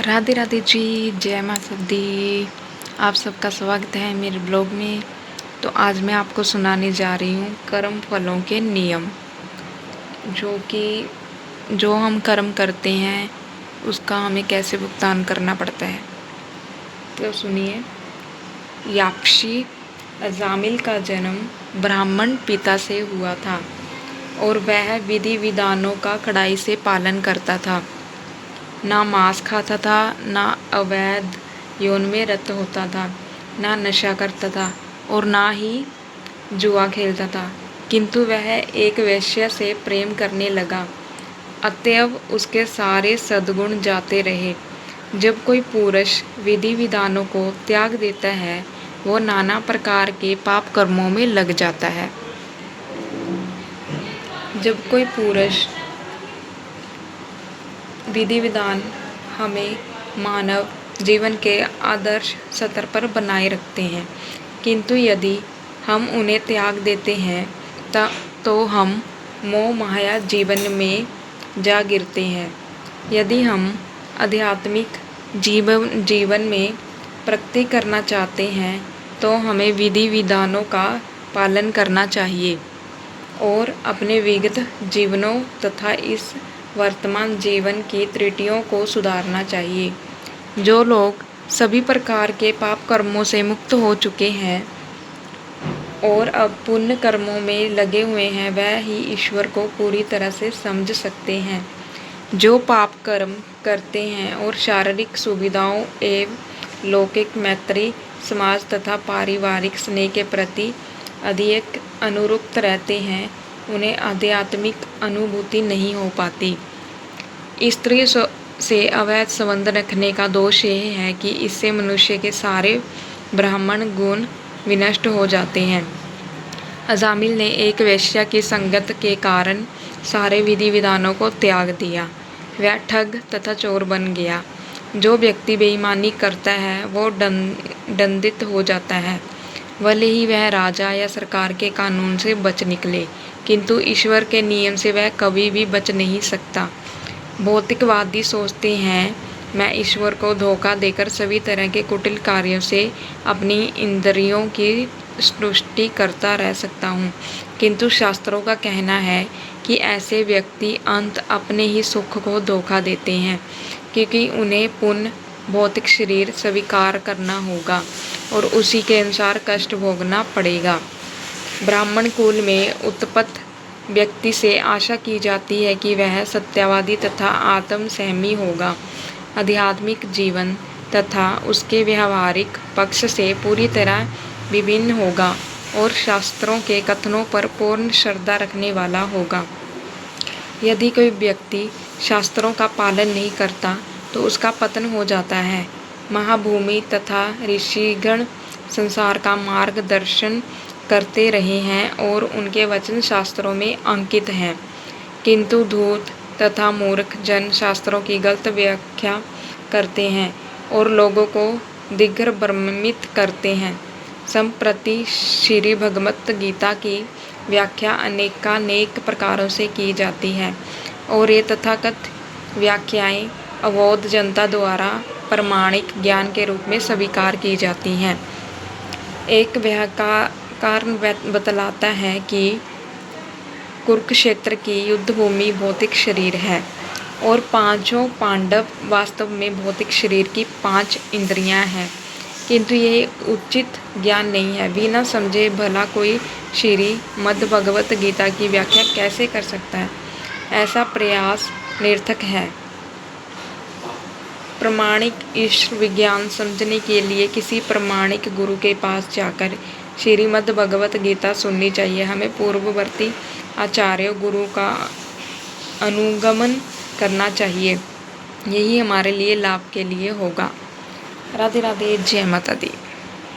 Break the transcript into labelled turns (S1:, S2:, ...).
S1: राधे राधे जी, जय माँ सदी। आप सबका स्वागत है मेरे ब्लॉग में। तो आज मैं आपको सुनाने जा रही हूँ कर्म फलों के नियम, जो हम कर्म करते हैं उसका हमें कैसे भुगतान करना पड़ता है। तो सुनिए। याक्षी अजामिल का जन्म ब्राह्मण पिता से हुआ था और वह विधि विधानों का कड़ाई से पालन करता था। ना मांस खाता था, ना अवैध यौन में रत होता था, ना नशा करता था और ना ही जुआ खेलता था। किंतु वह एक वेश्या से प्रेम करने लगा, अतएव उसके सारे सद्गुण जाते रहे। जब कोई पुरुष विधि विधानों को त्याग देता है, वो नाना प्रकार के पाप कर्मों में लग जाता है। जब कोई पुरुष विधि विधान हमें मानव जीवन के आदर्श स्तर पर बनाए रखते हैं, किंतु यदि हम उन्हें त्याग देते हैं तो हम मोह माया जीवन में जा गिरते हैं। यदि हम आध्यात्मिक जीवन में प्रगति करना चाहते हैं तो हमें विधि विधानों का पालन करना चाहिए और अपने विगत जीवनों तथा इस वर्तमान जीवन की त्रुटियों को सुधारना चाहिए। जो लोग सभी प्रकार के पाप कर्मों से मुक्त हो चुके हैं और अब पुण्य कर्मों में लगे हुए हैं, वह ही ईश्वर को पूरी तरह से समझ सकते हैं। जो पाप कर्म करते हैं और शारीरिक सुविधाओं एवं लौकिक मैत्री, समाज तथा पारिवारिक स्नेह के प्रति अधिक अनुरक्त रहते हैं, उन्हें आध्यात्मिक अनुभूति नहीं हो पाती। स्त्री से अवैध संबंध रखने का दोष यह है कि इससे मनुष्य के सारे ब्राह्मण गुण विनष्ट हो जाते हैं। अजामिल ने एक वेश्या की संगत के कारण सारे विधि विधानों को त्याग दिया। वह ठग तथा चोर बन गया। जो व्यक्ति बेईमानी करता है वो दंडित हो जाता है, भले ही वह राजा या सरकार के कानून से बच निकले, किंतु ईश्वर के नियम से वह कभी भी बच नहीं सकता। भौतिकवादी सोचते हैं, मैं ईश्वर को धोखा देकर सभी तरह के कुटिल कार्यों से अपनी इंद्रियों की संतुष्टि करता रह सकता हूँ, किंतु शास्त्रों का कहना है कि ऐसे व्यक्ति अंत अपने ही सुख को धोखा देते हैं, क्योंकि उन्हें पुण्य भौतिक शरीर स्वीकार करना होगा और उसी के अनुसार कष्ट भोगना पड़ेगा। ब्राह्मण कुल में उत्पन्न व्यक्ति से आशा की जाती है कि वह सत्यवादी तथा आत्मसंयमी होगा, आध्यात्मिक जीवन तथा उसके व्यावहारिक पक्ष से पूरी तरह विभिन्न होगा और शास्त्रों के कथनों पर पूर्ण श्रद्धा रखने वाला होगा। यदि कोई व्यक्ति शास्त्रों का पालन नहीं करता तो उसका पतन हो जाता है। महाभूमि तथा ऋषिगण संसार का मार्गदर्शन करते रहे हैं और उनके वचन शास्त्रों में अंकित हैं, किंतु धूर्त तथा मूर्ख जन शास्त्रों की गलत व्याख्या करते हैं और लोगों को दिग्भ्रमित करते हैं। संप्रति श्री भगवत गीता की व्याख्या अनेकानेक प्रकारों से की जाती है और ये तथाकथित व्याख्याएं अबोध जनता द्वारा प्रमाणिक ज्ञान के रूप में स्वीकार की जाती हैं। एक व्याख्याकार बतलाता है कि कुरुक्षेत्र की युद्ध भूमि भौतिक शरीर है और पांचों पांडव वास्तव में भौतिक शरीर की 5 इंद्रियां हैं, किंतु यह उचित ज्ञान नहीं है। बिना समझे भला कोई श्रीमद् भगवत गीता की व्याख्या कैसे कर सकता है? ऐसा प्रयास निरर्थक है। प्रामाणिक ईश्वर विज्ञान समझने के लिए किसी प्रामाणिक गुरु के पास जाकर श्रीमद् भगवत गीता सुननी चाहिए। हमें पूर्ववर्ती आचार्य गुरु का अनुगमन करना चाहिए, यही हमारे लिए लाभ के लिए होगा। राधे राधे, जय माता दी।